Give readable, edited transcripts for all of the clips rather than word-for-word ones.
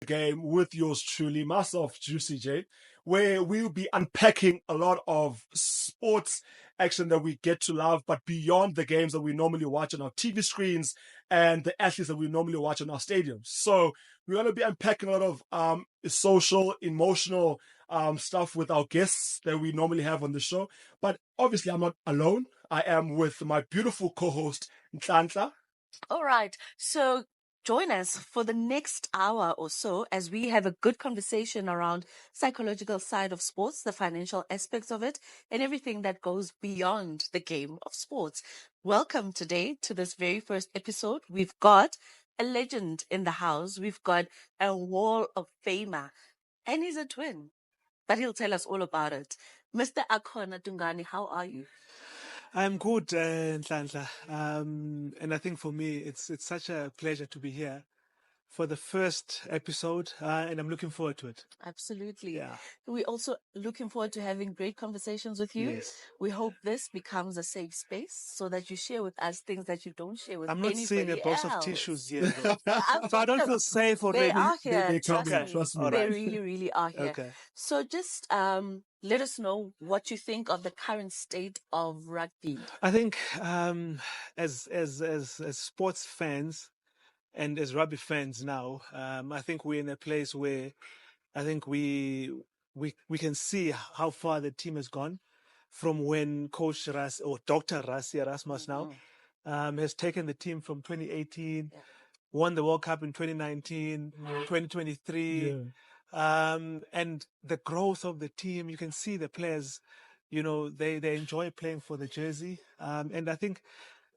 Game with yours truly, myself, Juicy J, where we'll be unpacking a lot of sports action that we get to love, but beyond the games that we normally watch on our TV screens and the athletes that we normally watch on our stadiums. So we're going to be unpacking a lot of social, emotional stuff with our guests that we normally have on the show. But obviously, I'm not alone. I am with my beautiful co-host, Nhlanhla. All right. So join us for the next hour or so as we have a good conversation around psychological side of sports, the financial aspects of it, and everything that goes beyond the game of sports. Welcome today to this very first episode. We've got a legend in the house. We've got a wall of famer, and he's a twin, but he'll tell us all about it. Mr. Akona Ndungane, how are you? I'm good, Nhlanhla. And I think for me, it's such a pleasure to be here for the first episode, and I'm looking forward to it. Absolutely. Yeah. We're also looking forward to having great conversations with you. Yes. We hope this becomes a safe space so that you share with us things that you don't share with I'm not anybody seeing a box else. of tissues here, though. I'm So I don't feel safe already. They are here. They come trust in, me. trust me. All They right. really, really are here. Okay. So just let us know what you think of the current state of rugby. I think as sports fans and as rugby fans now, I think we're in a place where I think we can see how far the team has gone from when Coach Ras or Dr. Rassi Erasmus now has taken the team from 2018, won the World Cup in 2019, 2023. And the growth of the team, you can see the players, they enjoy playing for the jersey. And I think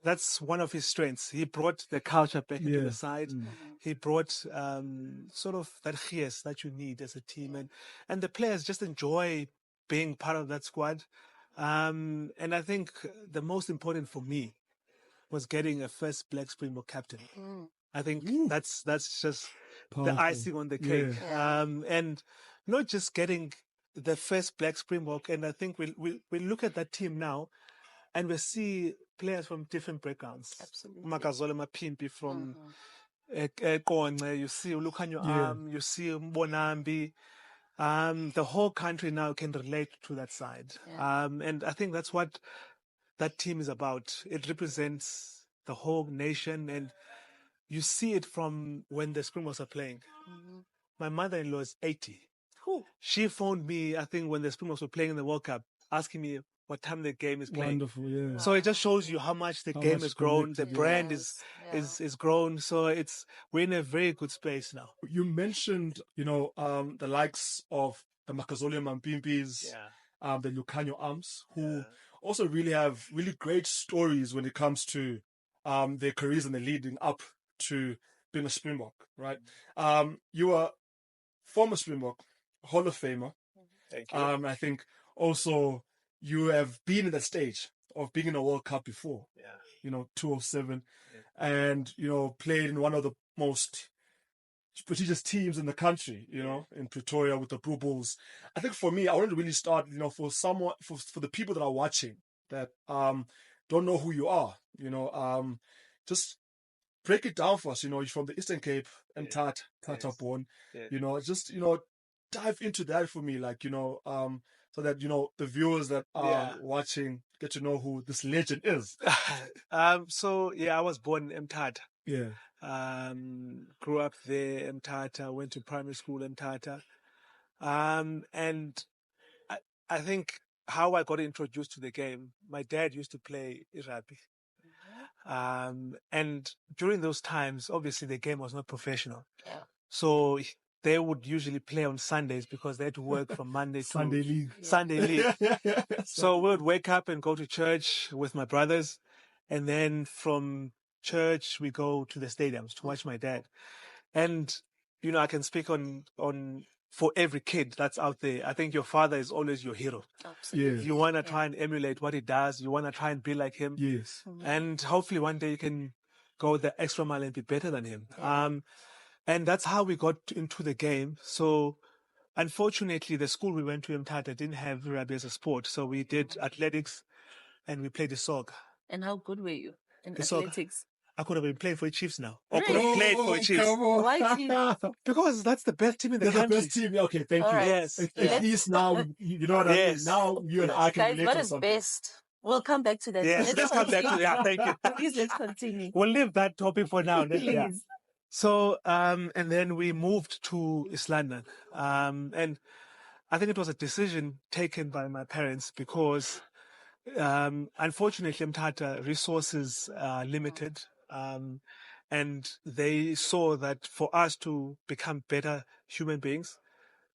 that's one of his strengths. He brought the culture back into the side. He brought sort of that gees that you need as a team. And the players just enjoy being part of that squad. And I think the most important for me was getting a first Black Springbok captain. I think that's just Powerful. the icing on the cake. And not just getting the first Black Springbok. And I think we look at that team now and we see players from different backgrounds. Absolutely. Makazole Mapimpi from Konce, you see Ulukanyo you see Bonambi. The whole country now can relate to that side. And I think that's what that team is about. It represents the whole nation, and you see it from when the Springboks are playing. My mother-in-law is 80. She phoned me, I think, when the Springboks were playing in the World Cup, asking me what time the game is playing. Wonderful, yeah. So it just shows you how much the game has grown, the brand is grown. So we're in a very good space now. You mentioned, the likes of the Makazole Mampimpis, the Lucanio Arms, who also really have really great stories when it comes to their careers and the leading up to being a Springbok, right? You are former Springbok, Hall of Famer. Thank you. I think also you have been in the stage of being in a World Cup before, 2007, and, played in one of the most prestigious teams in the country, in Pretoria with the Blue Bulls. I think for me, I wanted to really start, for someone, for the people that are watching that don't know who you are, just break it down for us. You're from the Eastern Cape and Tata born, just, dive into that for me, so that, the viewers that are watching get to know who this legend is. So, I was born in Mthatha. Yeah. Grew up there, Mthatha, went to primary school in Mthatha. And I think how I got introduced to the game, my dad used to play rugby. And during those times, obviously the game was not professional. So they would usually play on Sundays because they had to work from Monday to Sunday league. Sunday league. So we would wake up and go to church with my brothers. And then from church, we go to the stadiums to watch my dad. And, I can speak on for every kid that's out there. I think your father is always your hero. Absolutely. Yes. You want to try and emulate what he does. You want to try and be like him. Yes. And hopefully one day you can go the extra mile and be better than him. And that's how we got into the game. So unfortunately, the school we went to in Mthatha didn't have rugby as a sport. So we did athletics and we played the soccer. And how good were you in The soccer. athletics? I could have been playing for the Chiefs now. Or could Really? have played for the Chiefs. Come on. Why Chiefs? Because that's the best team in the They're the country. best team. Yeah, okay, thank All you. right. Yes. At Yeah. least now, you know what I mean? Yes. Now you and I can Guys, relate what on is something. best? We'll come back to that. Yes, let's come back to continue. thank you. Please, let's continue. We'll leave that topic for now. Please. Yeah. So, and then we moved to East London. And I think it was a decision taken by my parents because, unfortunately, Mthatha resources are limited. And they saw that for us to become better human beings,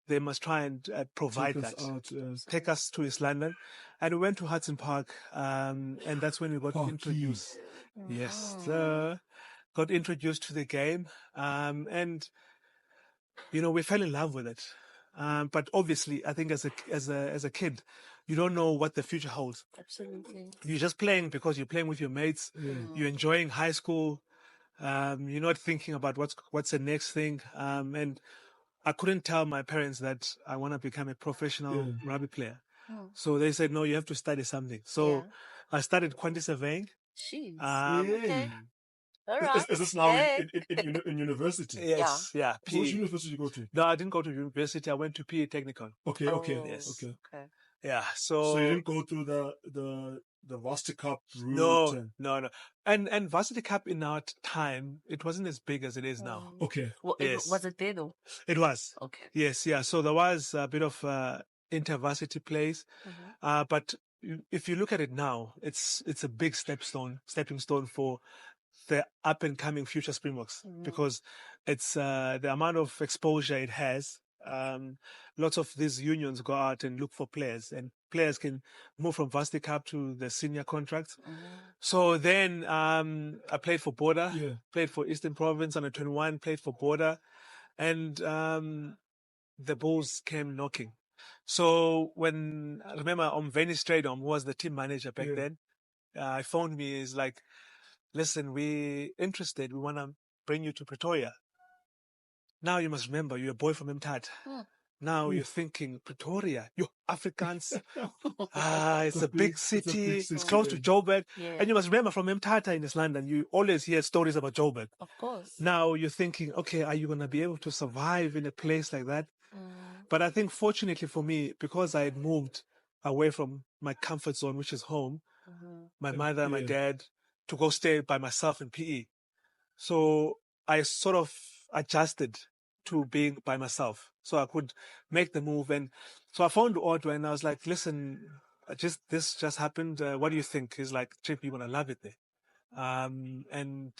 they must try and provide Take us that. out, yes. Take us to East London. And we went to Hudson Park, and that's when we got Parky. introduced. Yes, Oh. got introduced to the game. And, you know, we fell in love with it. But obviously, I think as a kid, you don't know what the future holds. Absolutely. You're just playing because you're playing with your mates. You're enjoying high school. You're not thinking about what's the next thing. And I couldn't tell my parents that I want to become a professional rugby player. So they said, no, you have to study something. So I started quantity surveying. Jeez. Okay. All right. Is this now Hey. in university? Yes, yeah. So which PE. university did you go to? No, I didn't go to university. I went to PE Technical. Okay, Oh, okay, Yes. okay. Okay. Yeah. So you didn't go through the Varsity Cup route? No. And Varsity Cup in our time, it wasn't as big as it is now. Okay. Well, Yes. was it there though? It was. Okay. Yes, yeah. So there was a bit of inter-varsity plays. But if you look at it now, it's a big stepping stone for the up and coming future Springboks because it's the amount of exposure it has. Lots of these unions go out and look for players, and players can move from Varsity Cup to the senior contracts. So then I played for Border, played for Eastern Province under 21, played for Border, and the Bulls came knocking. So when I remember Venice Stradom was the team manager back then, he phoned me. He's like, listen, we're interested. We want to bring you to Pretoria. Now you must remember, you're a boy from Mthatha. Now you're thinking, Pretoria, you Afrikaans. It's a big city. It's close to Joburg. Yeah. And you must remember from Mthatha in East London, you always hear stories about Joburg. Of course. Now you're thinking, okay, are you going to be able to survive in a place like that? But I think fortunately for me, because I had moved away from my comfort zone, which is home, my mother, my dad, to go stay by myself in PE. So I sort of adjusted to being by myself so I could make the move. And so I phoned Otto and I was like, listen, this just happened. What do you think? He's like, Chip, you're going to love it there. And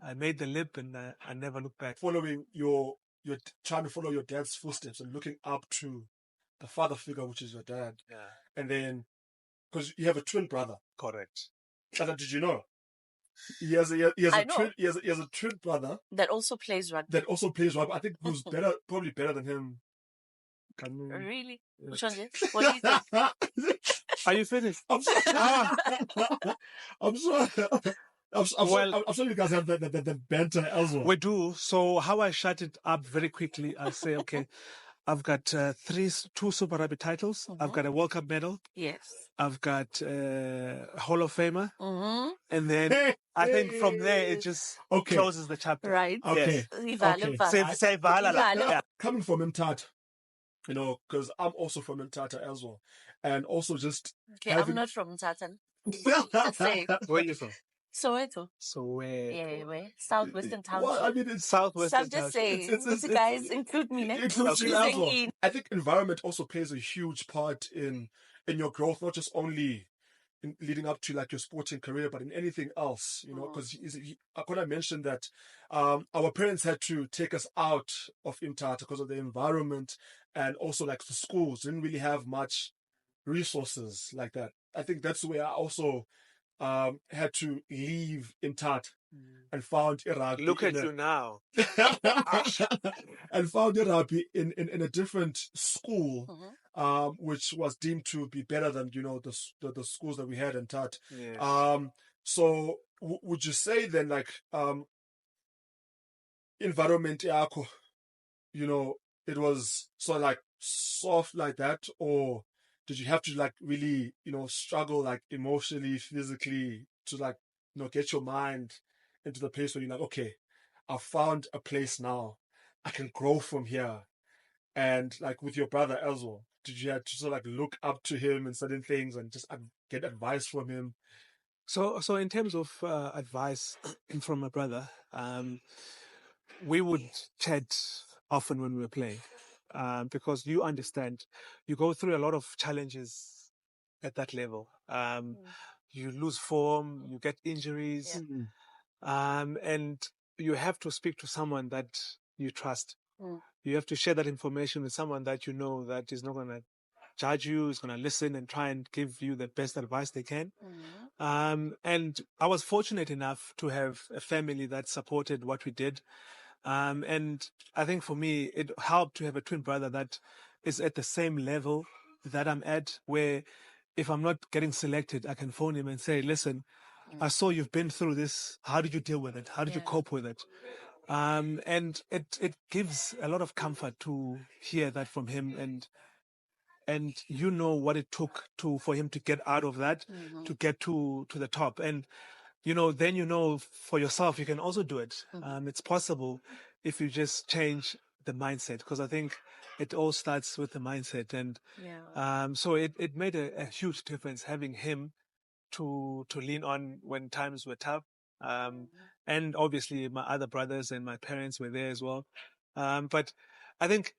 I made the leap and I never looked back. Following you're trying to follow your dad's footsteps and looking up to the father figure, which is your dad. Yeah. And then, because you have a twin brother. Correct. Did you know? He has a twin brother that also plays rugby. I think who's probably better than him. Really? Which one is it? What do you think? Are you finished? I'm sorry. I'm sorry. I'm sure you guys have the banter as well. We do. So how I shut it up very quickly, I say, okay, I've got two Super Rugby titles. I've got a World Cup medal. Yes. I've got Hall of Famer. And then I think from there it just closes the chapter. Right. Okay. Yes. Yeah. Coming from Mthatha, you know, because I'm also from Mthatha as well. And also just... Okay, I'm not from Mthatha. Where are you from? Soweto. Soweto. Yeah, where? Southwestern Township. Well, I mean, it's Southwestern Township. I'm just Township. saying, guys, include me. Includes you as well. I think environment also plays a huge part in your growth, not just only in leading up to like your sporting career, but in anything else, you know, because Akona mentioned that our parents had to take us out of Mthatha because of the environment, and also like the schools didn't really have much resources like that. I think that's where I also had to leave Mthatha and found rugby. Look at you now. And found rugby in a different school, which was deemed to be better than, you know, the schools that we had in Mthatha. Yes. So would you say then, like, environment yako, you know, it was sort of like soft like that, or did you have to like really, you know, struggle like emotionally, physically to like, you know, get your mind into the place where you're like, okay, I've found a place now. I can grow from here. And like with your brother as well, did you have to sort of like look up to him in certain things and just get advice from him? So in terms of advice from my brother, we would chat often when we were playing, because you understand, you go through a lot of challenges at that level. You lose form, you get injuries, and you have to speak to someone that you trust. You have to share that information with someone that you know that is not going to judge you, is going to listen and try and give you the best advice they can. And I was fortunate enough to have a family that supported what we did. And I think for me, it helped to have a twin brother that is at the same level that I'm at, where if I'm not getting selected, I can phone him and say, listen, I saw you've been through this. How did you deal with it? How did you cope with it? And it gives a lot of comfort to hear that from him, and you know what it took for him to get out of that, to get to the top. And then for yourself you can also do it. It's possible if you just change the mindset, because I think it all starts with the mindset. And so it made a huge difference having him to lean on when times were tough. And obviously my other brothers and my parents were there as well. But I think,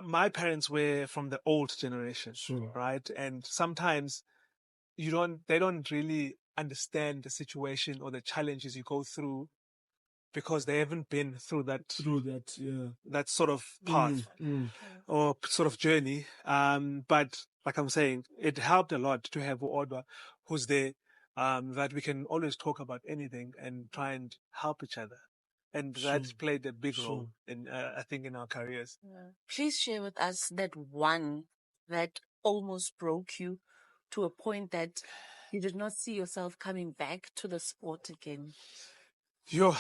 my parents were from the old generation, right? And sometimes they don't really understand the situation or the challenges you go through, because they haven't been through that that sort of path or sort of journey. But like I'm saying, it helped a lot to have Odwa who's there, that we can always talk about anything and try and help each other. And that played a big role in, I think, in our careers. Please share with us that one that almost broke you to a point that you did not see yourself coming back to the sport again. The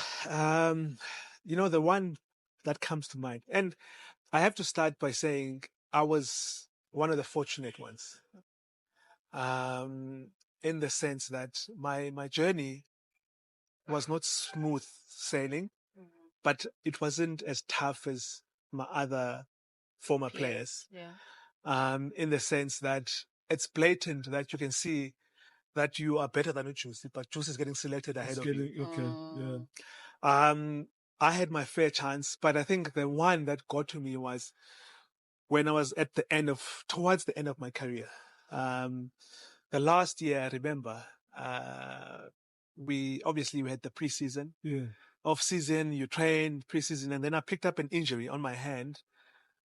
one that comes to mind, and I have to start by saying I was one of the fortunate ones, in the sense that my journey was not smooth sailing, but it wasn't as tough as my other former players. In the sense that it's blatant that you can see that you are better than Juicy, but Juicy is getting selected ahead of you. I had my fair chance, but I think the one that got to me was when I was towards the end of my career. The last year, I remember, we had the preseason. Off season, you train, preseason, and then I picked up an injury on my hand.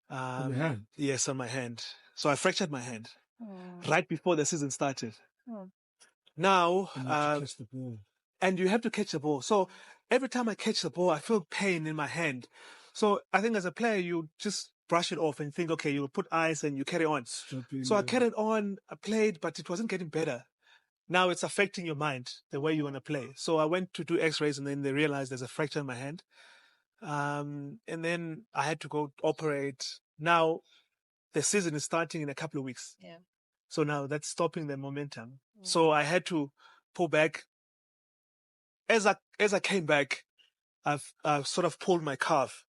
On your hand? Yes, on my hand. So I fractured my hand right before the season started. Now, and you have to catch the ball. So every time I catch the ball, I feel pain in my hand. So I think as a player, you just brush it off and think, okay, you put ice and you carry on. So I carried on, I played, but it wasn't getting better. Now it's affecting your mind, the way you want to play. So I went to do x-rays, and then they realized there's a fracture in my hand. And then I had to go operate. Now the season is starting in a couple of weeks. So now that's stopping the momentum. So I had to pull back. As I came back, I've sort of pulled my calf.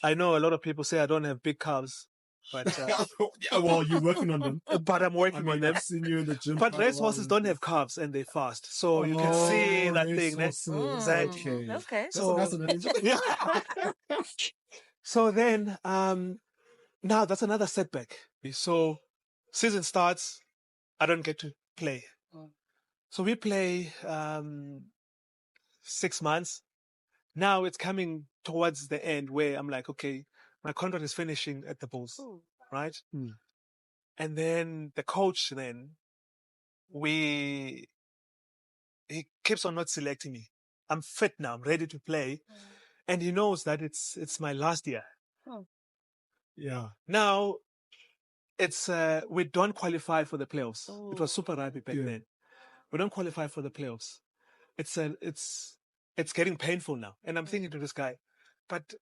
I know a lot of people say I don't have big calves, but well, you're working on them. But I'm working on them. I've seen you in the gym. But racehorses don't have calves and they fast, so you can see that thing. Exactly. Okay. So that's an yeah. So then, now that's another setback. So season starts, I don't get to play. So we play 6 months. Now it's coming towards the end where I'm like, okay, my contract is finishing at the Bulls, right? And then the coach he keeps on not selecting me. I'm fit now, I'm ready to play. And he knows that it's my last year. Yeah. Now it's we don't qualify for the playoffs. It was Super Rugby back then. We don't qualify for the playoffs. It's getting painful now. And I'm thinking to this guy, but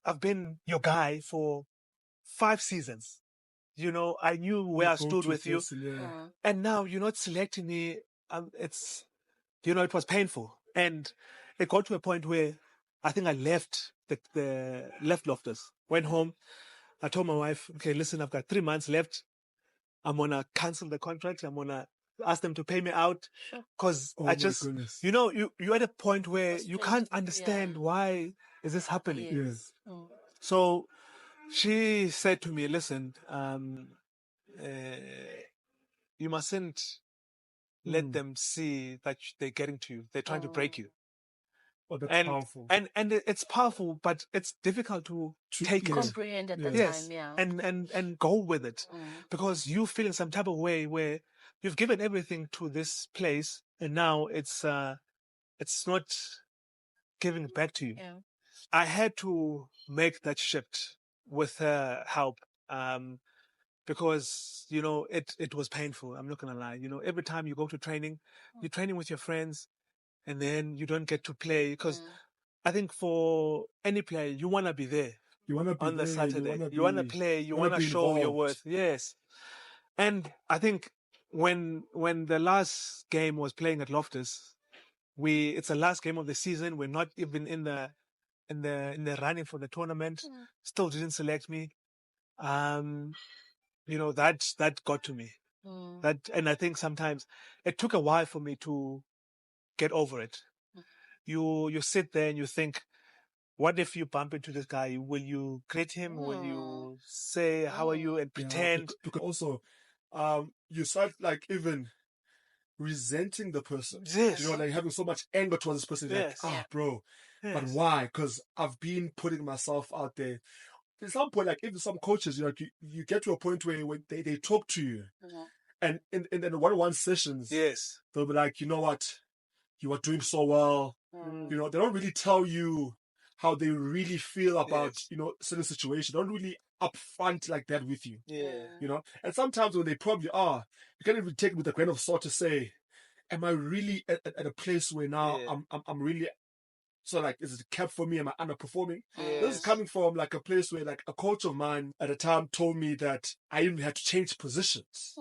I've been your guy for 5 seasons. I knew where I stood with you. And now you're not selecting me. it was painful. And it got to a point where I think I left left Loftus, went home. I told my wife, okay, listen, I've got 3 months left. I'm going to cancel the contract. I'm going to ask them to pay me out. Because Oh I my just, goodness. you're at a point where you can't Frustrated, understand why is this happening. Yes. So she said to me, listen, you mustn't let them see that they're getting to you. They're trying to break you. Oh, that's And, powerful. and it's powerful, but it's difficult to take it. Comprehend at the Yes, time, yeah. and go with it, because you feel in some type of way where you've given everything to this place, and now it's not giving back to you. Yeah. I had to make that shift with her help, because it was painful. I'm not gonna lie. Every time you go to training, you're training with your friends, and then you don't get to play because I think for any player, you wanna be there. You want to be On the there, Saturday. You want to play, you want to show your worth. Yes. And I think when the last game was playing at Loftus, it's the last game of the season. We're not even in the running for the tournament. Still didn't select me. That got to me. And I think sometimes it took a while for me to get over it. You sit there and you think, what if you bump into this guy? Will you greet him? Will you say, how are you? And pretend? Yeah, because also, you start like even resenting the person. Yes. Like having so much anger towards this person. Yes. Like, bro. Yes. But why? Because I've been putting myself out there. At some point, like even some coaches, you get to a point where when they talk to you, and in the one-on-one sessions, Yes. they'll be like, you know what, you are doing so well. They don't really tell you how they really feel about certain situations. They don't really upfront like that with you. Yeah. And sometimes when they probably are, you can't even take it with a grain of salt to say, am I really at a place where now I'm really, so like, is it kept for me? Am I underperforming? This is coming from like a place where like a coach of mine at the time told me that I even had to change positions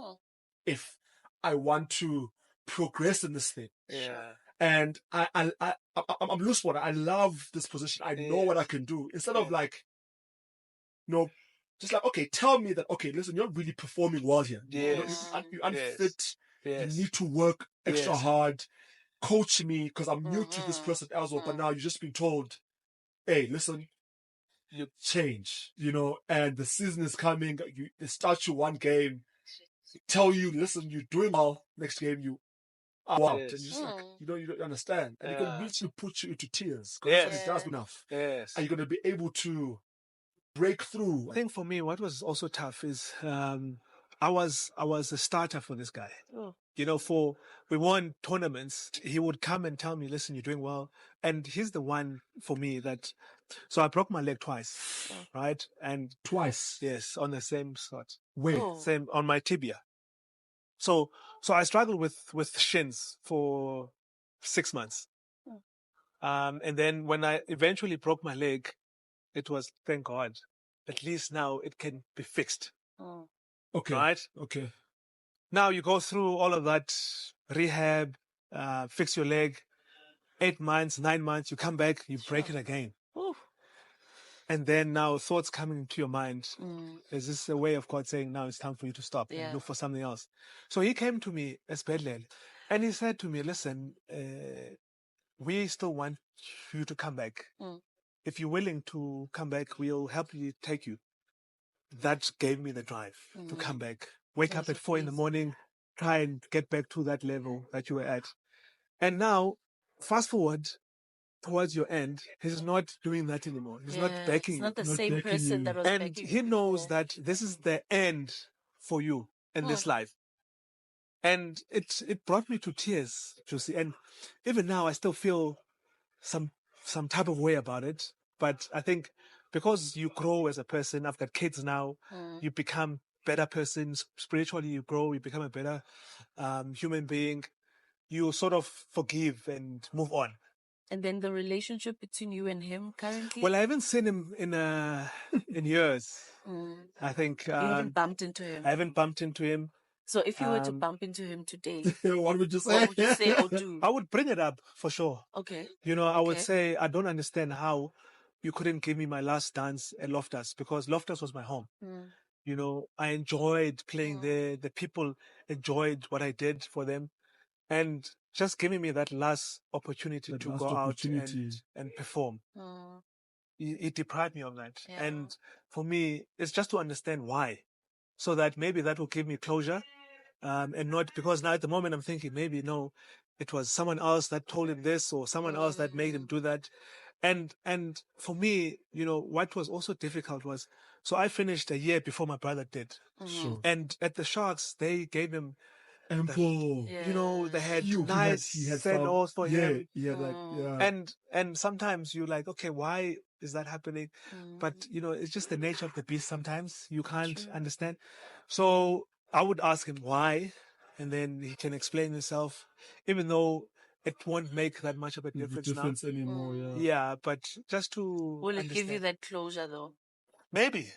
if I want to progress in this thing. Yeah. And I'm loose water. I love this position. I know what I can do. Instead of like, just like, okay, tell me that, okay, listen, you're really performing well here. Yes. You're unfit. Yes. You need to work extra hard. Coach me because I'm new to this person as well. But now you're just being told, hey, listen, you change, and the season is coming. They start you one game, tell you, listen, you're doing well. Next game, you are out. And you're just like, you don't understand. And it can literally put you into tears because it does enough. Yes. And you're going to be able to break through. I think for me, what was also tough is I was a starter for this guy. We won tournaments. He would come and tell me, listen, you're doing well. And he's the one for me so I broke my leg twice, right? And Twice? Yes, on the same spot. Where? Same, on my tibia. So I struggled with shins for 6 months. And then when I eventually broke my leg, it was, thank God, at least now it can be fixed. Okay. Right? Okay. Now you go through all of that rehab, fix your leg, 8 months, 9 months, you come back, you break it again. And then now thoughts coming into your mind. Is this a way of God saying, now it's time for you to stop and look for something else? So he came to me as Bedlel, and he said to me, listen, we still want you to come back. If you're willing to come back, we'll help you take you. That gave me the drive to come back. Wake up at 4 a.m, try and get back to that level that you were at. And now, fast forward towards your end, he's not doing that anymore. He's not backing you. It's not the same person that was And backing he you knows before. that this is the end for you in this life. And it brought me to tears, Josie. And even now, I still feel some type of way about it. But I think because you grow as a person, I've got kids now, you become better person. Spiritually, you grow, you become a better human being. You sort of forgive and move on. And then the relationship between you and him currently? Well, I haven't seen him in years. I think you haven't bumped into him. I haven't bumped into him. So if you were to bump into him today, what would you say? what would you say or do? I would bring it up for sure. Okay. I would say, I don't understand how you couldn't give me my last dance at Loftus, because Loftus was my home. I enjoyed playing there. The people enjoyed what I did for them. And just giving me that last opportunity to go out and perform. It deprived me of that. Yeah. And for me, it's just to understand why. So that maybe that will give me closure. And not because now at the moment I'm thinking maybe no, it was someone else that told him this or someone else that made him do that. And for me, what was also difficult was, so I finished a year before my brother did. Sure. And at the Sharks, they gave him ample. They had nice send-offs for him. And sometimes you're like, okay, why is that happening? But it's just the nature of the beast. Sometimes you can't understand. So I would ask him why, and then he can explain himself, even though it won't make that much of a difference anymore. Yeah, but just to will it understand. give you that closure though? Maybe.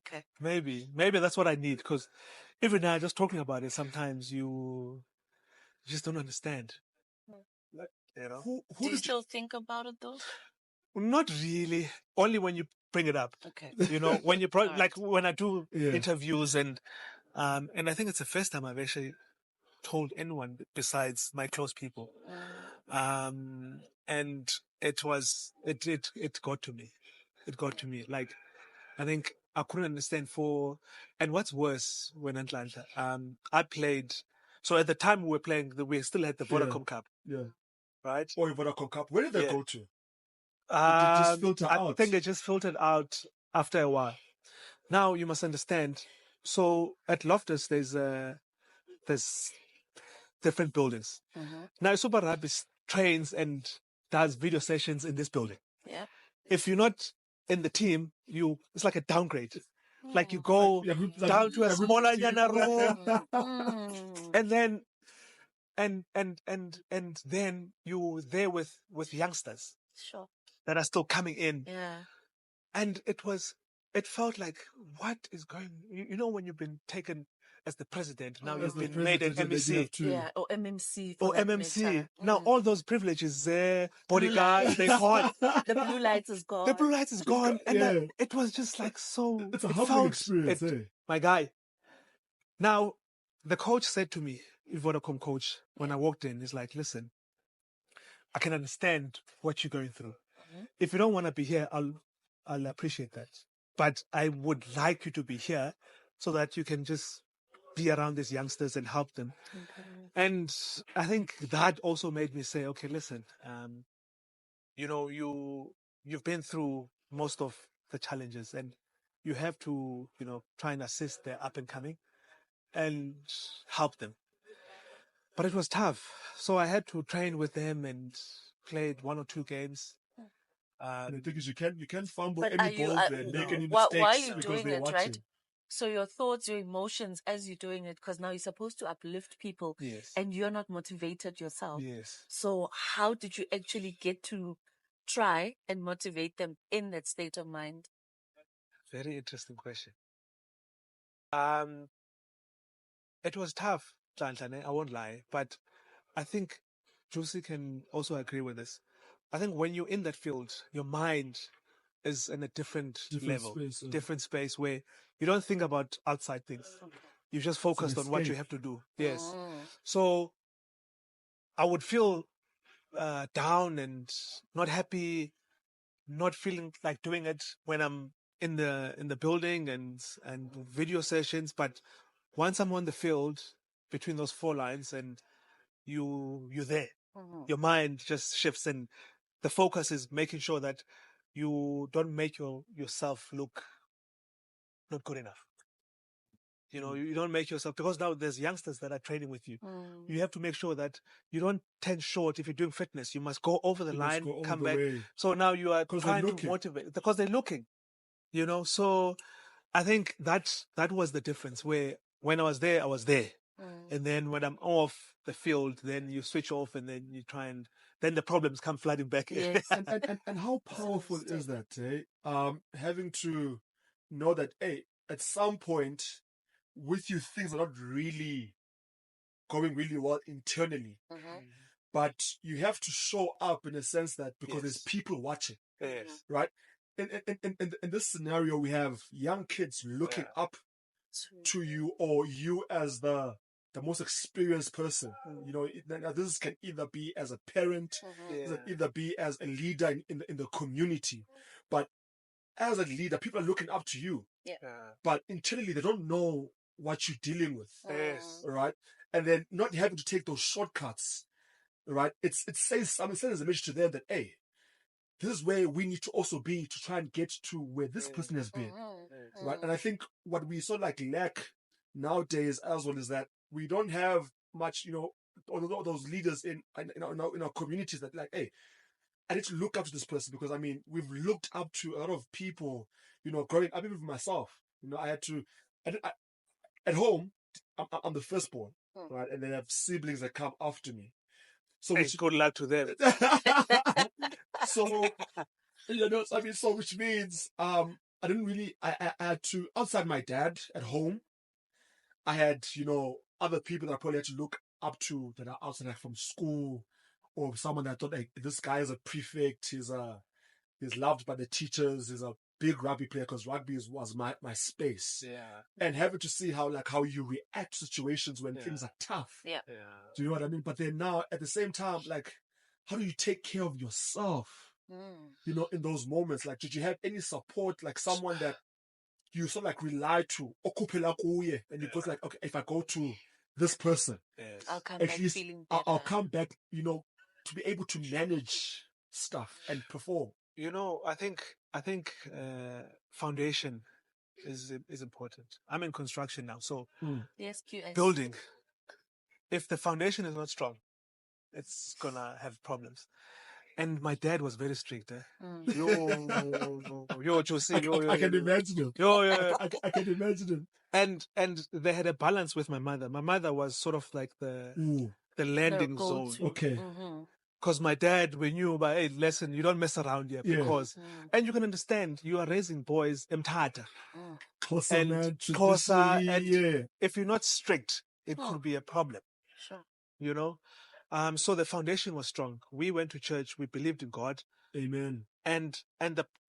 Okay. Maybe that's what I need, because even now, just talking about it, sometimes you just don't understand. Do you still think about it though? Not really. Only when you bring it up. Okay. When you like when I do interviews and I think it's the first time I've actually told anyone besides my close people. And it got to me. It got to me. Like, I think I couldn't understand and what's worse, when Nhlanhla, I played, so at the time we were playing, we still had the Vodacom Cup. Yeah. Right? Or Vodacom Cup. Where did that go to? Did it just filter out? I think it just filtered out after a while. Now you must understand. So at Loftus, there's different buildings. Now Super Rugby trains and does video sessions in this building. Yeah. If you're not in the team, it's like a downgrade. Like you go down to a smaller room, and then and then you're there with youngsters. Sure. That are still coming in. Yeah. And it felt like, what is going, when you've been taken as the president, now you've been made an MEC. Yeah, or MMC. Or MMC. Now all those privileges there, bodyguards, they're gone. The blue lights is gone. The blue lights is gone. And it was just like so. It's a humbling experience, my guy. Now, the coach said to me, Vodacom coach, when I walked in, he's like, listen, I can understand what you're going through. If you don't want to be here, I'll appreciate that. But I would like you to be here so that you can just be around these youngsters and help them. Okay. And I think that also made me say, okay, listen, you've been through most of the challenges, and you have to, try and assist their up and coming and help them. But it was tough. So I had to train with them and played 1 or 2 games. The thing is, you can't fumble any balls and make any mistakes while you're doing it, watching. right? So your thoughts, your emotions as you're doing it, because now you're supposed to uplift people, yes, and you're not motivated yourself. Yes. So how did you actually get to try and motivate them in that state of mind? Very interesting question. It was tough, Nhlanhla, I won't lie, but I think Josie can also agree with this. I think when you're in that field, your mind is in a different level, different space, where you don't think about outside things. You just focused on what you have to do. Yes. So I would feel down and not happy, not feeling like doing it when I'm in the building and video sessions. But once I'm on the field, between those 4 lines, and you're there, your mind just shifts, and the focus is making sure that you don't make yourself look not good enough. You don't make yourself, because now there's youngsters that are training with you. You have to make sure that you don't 10 short. If you're doing fitness, you must go over the line, come back. So now you are trying to motivate, because they're looking, So I think that was the difference, where when I was there, I was there. And then when I'm off the field, then you switch off, and then you try and then the problems come flooding back. Yes. and how powerful is that, Having to know that, at some point with you, things are not really going really well internally, Mm-hmm. but you have to show up in a sense that because there's Yes. people watching, Yes. right? In this scenario, we have young kids looking Yeah. up to you, or you as the most experienced person. You know, now this can either be as a parent, Mm-hmm. Yeah. this can either be as a leader in the community. But as a leader, people are looking up to you, Yeah. but internally they don't know what you're dealing with, Yes. all right? And then not having to take those shortcuts, right? It says something, it sends a message to them that, hey, this is where we need to also be to try and get to where this person has been, Mm-hmm. right? And I think what we sort of like lack nowadays as well is that we don't have much, you know, all those leaders in our communities that like, hey, I need to look up to this person because I mean we've looked up to a lot of people, you know, growing up. Even for myself, you know, I had to at home. I'm the firstborn, right, and then I have siblings that come after me. So Hey, which good luck to them. so you know, I mean, so which means I didn't really I had to outside my dad at home. I had, you know, other people that I probably had to look up to that are outside like from school, or someone that I thought like this guy is a prefect, he's loved by the teachers, he's a big rugby player because rugby was my space. Yeah. And having to see how you react to situations when things are tough. Yeah. Yeah. Do you know what I mean? But then now at the same time, like, how do you take care of yourself? You know, in those moments, like, did you have any support, like someone that you sort of like rely to, and you go like, okay, if I go to this person, Yes. I'll come at back least feeling I'll better. come back, you know, to be able to manage stuff and perform. You know, I think foundation is important. I'm in construction now, so Yes, QS. building. If the foundation is not strong, it's gonna have problems. And my dad was very strict. Yo, Josie, I can imagine him. yo. I can imagine him. And they had a balance with my mother. My mother was sort of like the landing zone. Okay. Because my dad, we knew about, hey, listen, you don't mess around here. Because, and you can understand, you are raising boys, Mtata. Xhosa, And man, Xhosa, traditionally, and if you're not strict, it could be a problem. Sure. You know? So the foundation was strong. We went to church, we believed in God. Amen. And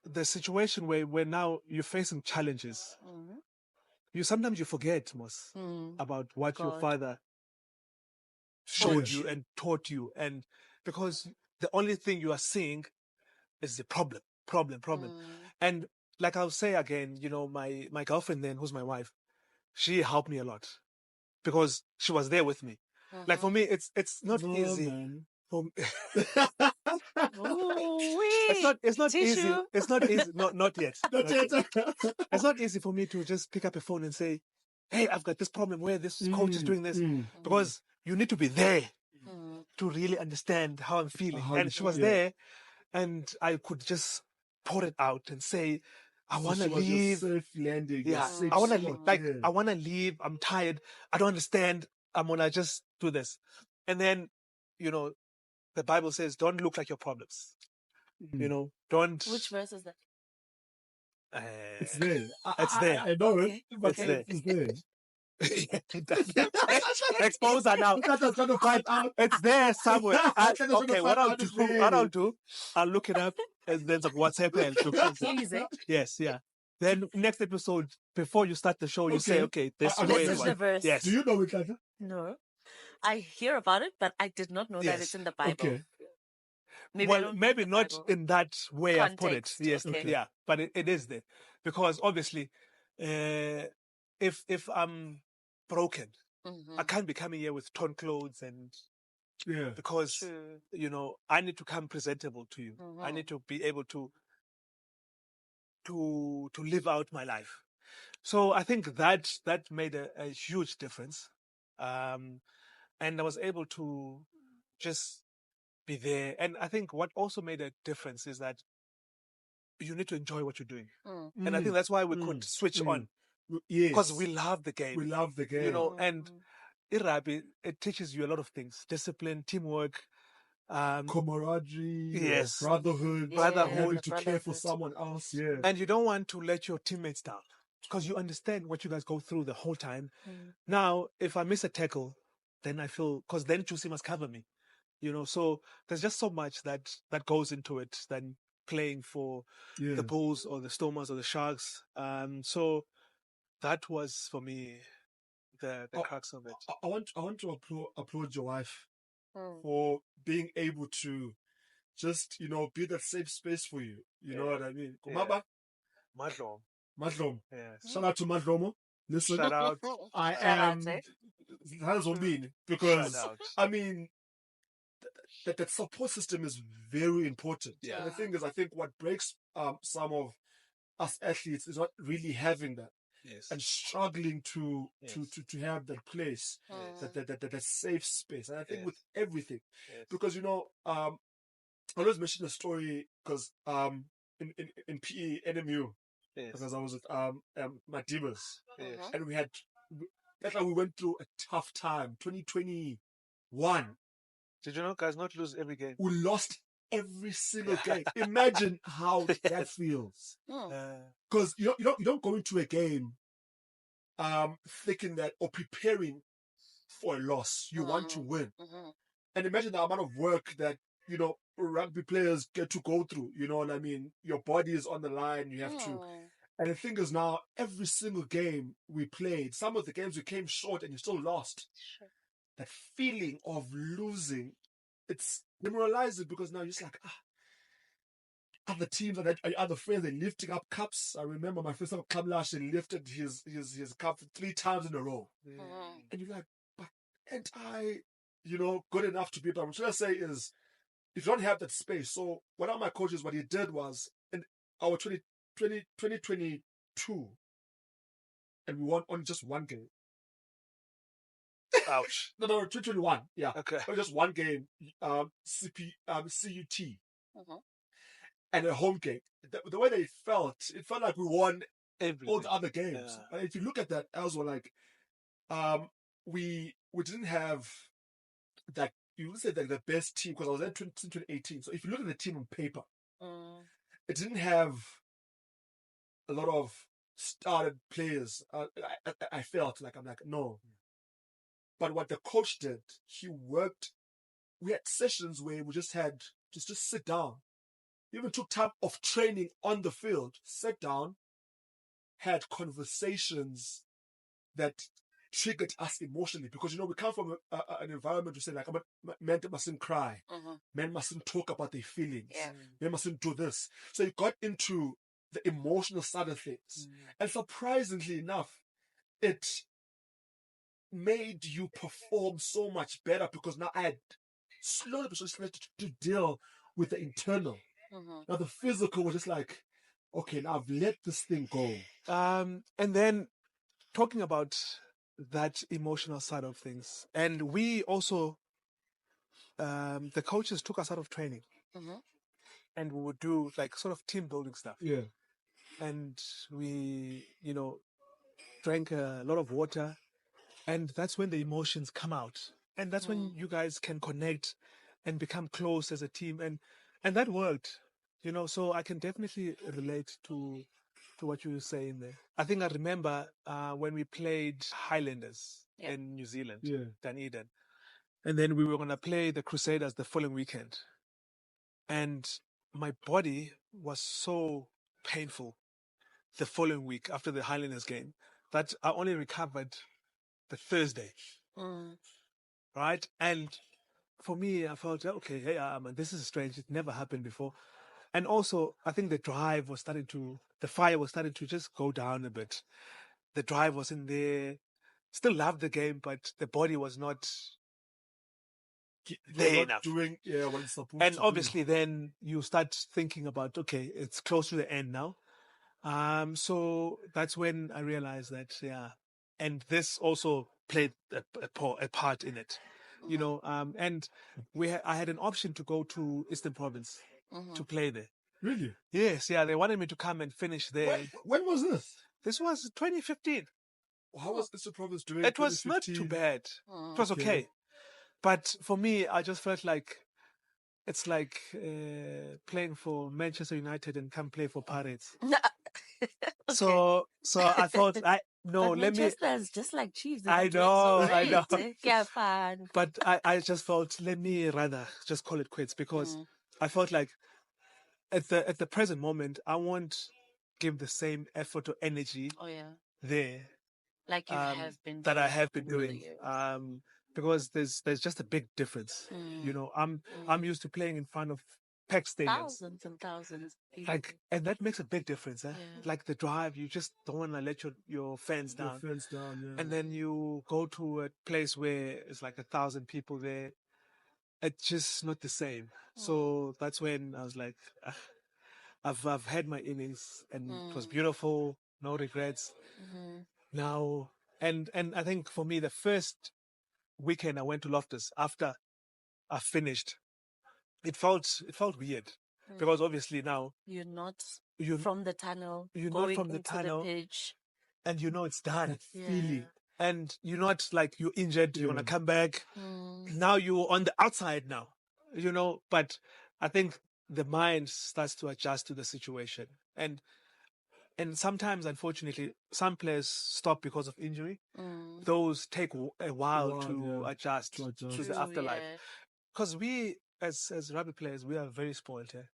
the situation where now you're facing challenges, sometimes you forget, Mos, about what your father showed you and taught you. And because the only thing you are seeing is the problem. And like I'll say again, you know, my girlfriend then, who's my wife, she helped me a lot because she was there with me. Like for me, it's not easy. Man. It's not Tissue. easy. It's not easy. Not yet. Not yet. It's not easy for me to just pick up a phone and say, hey, I've got this problem where this coach is doing this. Because you need to be there to really understand how I'm feeling. And she was there, and I could just pour it out and say, I want to leave. Safe landing. Yeah, Safe I want to spot, leave. Like, I want to leave. I'm tired. I don't understand. I'm going to just do this. And then, you know, the Bible says, don't look like your problems. You know, don't. Which verse is that? It's there. It's there. I know Okay. it, but It's there. it's there. Expose her now. That's what I'm trying to find out. It's there somewhere. Okay, what I'll do, I'll look it up and then what's happened. Please, eh? Yes, yeah. Then next episode, before you start the show, you say, okay, this I way. This is the verse. Yes. Do you know it, Nhlanhla? No. I hear about it, but I did not know that it's in the Bible. Okay. Maybe not in that way I've put it. Context, Yes, okay. yeah, but it is there because obviously, if I'm broken, I can't be coming here with torn clothes and because True. you know I need to come presentable to you. I need to be able to live out my life. So I think that made a huge difference, and I was able to just be there. And I think what also made a difference is that you need to enjoy what you're doing. And I think that's why we could switch on. Yes. Because we love the game. We love the game. You know, and rugby, it teaches you a lot of things. Discipline, teamwork. Camaraderie. Yes. Brotherhood. Brotherhood. Having to care for someone else. Yeah. And you don't want to let your teammates down. because you understand what you guys go through the whole time. Now, if I miss a tackle, then I feel, because then Juicy must cover me, so there's just so much that goes into it than playing for the Bulls or the Stormers or the Sharks. So that was for me the crux of it. I want to applaud your wife for being able to just, be that safe space for you. You know what I mean? Kumaba? Madlom. Yes. Shout out to Madlomo. Listen, Shout out. I Shout out, am. eh? That's what I mean. Because, Shout out. I mean, that support system is very important. Yeah. And the thing is, I think what breaks some of us athletes is not really having that. Yes. And struggling to have that place, that safe space. And I think with everything, because I always mention the story because in PE NMU, because I was with my divas, and that's how we went through a tough time. 2021. Did you know guys not lose every game? We lost every single game. Imagine how that feels. Because you don't go into a game thinking that or preparing for a loss. You want to win. And imagine the amount of work that rugby players get to go through. You know what I mean? Your body is on the line. You have to. And the thing is now, every single game we played, some of the games we came short and you still lost. Sure. That feeling of losing, it's demoralizing because now you're just like, other teams and other friends, they're lifting up cups. I remember my first time Club Lash, he lifted his cup 3 times in a row. And you're like, but ain't I, good enough to be able to? What I'm trying to say is, if you don't have that space. So one of my coaches, what he did was, in our 2022, and we won on just one game. Ouch. No, 2021. Yeah. Okay. Only just one game, CUT. And a home game. The way they it felt like we won all the other games. Yeah. If you look at that, also like, we didn't have that. You would say that the best team, because I was there in 2018. So if you look at the team on paper, it didn't have a lot of started players. I felt like no. But what the coach did, he worked. We had sessions where we just had just sit down. Even took time of training on the field, sat down, had conversations that triggered us emotionally. Because, we come from an environment to say, like, men mustn't cry. Men mustn't talk about their feelings. Men mustn't do this. So you got into the emotional side of things. And surprisingly enough, it made you perform so much better because now I had slowly to deal with the internal. Now the physical was just like, okay, now I've let this thing go. And then talking about that emotional side of things, and we also, the coaches took us out of training, and we would do like sort of team building stuff. Yeah. And we, drank a lot of water, and that's when the emotions come out, and that's when you guys can connect and become close as a team, and that worked. So I can definitely relate to what you were saying there. I think I remember when we played Highlanders in New Zealand, Dunedin, and then we were going to play the Crusaders the following weekend. And my body was so painful the following week after the Highlanders game that I only recovered the Thursday. Right? And for me, I felt, okay, hey, this is strange. It never happened before. And also, I think the fire was starting to just go down a bit. The drive wasn't there. Still loved the game, but the body was not there enough. Doing what it's supposed and to obviously then you start thinking about, okay, it's close to the end now. So that's when I realized that, and this also played a part in it, and I had an option to go to Eastern Province to play there. Really? Yes, they wanted me to come and finish there. When was this? This was 2015. How was Eastern Province doing? It was not too bad. It was okay. But for me, I just felt like it's like playing for Manchester United and come play for Pirates. So I thought, But Manchester is just like Chiefs. I know. Yeah, fun. But I just felt, let me rather just call it quits, because I felt like at the present moment, I won't give the same effort or energy there like you have been that I doing have been over the doing. years. Because there's just a big difference. You know, I'm used to playing in front of packed stadiums. Thousands and thousands of people. Like, and that makes a big difference, eh? Like the drive, you just don't want to let your fans down. And then you go to a place where it's like 1,000 people there. It's just not the same. So that's when I was like, I've had my innings, and it was beautiful, no regrets. Now, and I think for me, the first weekend I went to Loftus after I finished, it felt weird, because obviously now you're not from the tunnel, you're going not from the into tunnel, the pitch, and you know it's done. feeling. And you're not like you're injured, you want to come back. Now you're on the outside now, you know. But I think the mind starts to adjust to the situation, and sometimes, unfortunately, some players stop because of injury. Those take a while to adjust to the afterlife. Because we, as rugby players, we are very spoiled here.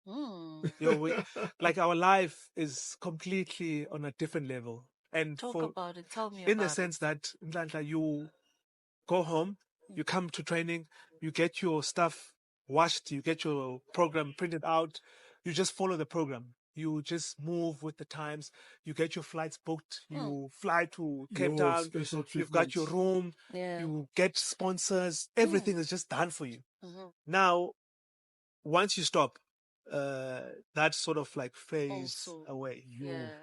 You know, like our life is completely on a different level. And talk about it. Tell me in the sense that Nhlanhla, you go home, you come to training, you get your stuff washed, you get your program printed out, you just follow the program. You just move with the times. You get your flights booked. You fly to Cape Town. You've got your room. You get sponsors. Everything is just done for you. Now, once you stop, that sort of like phase away.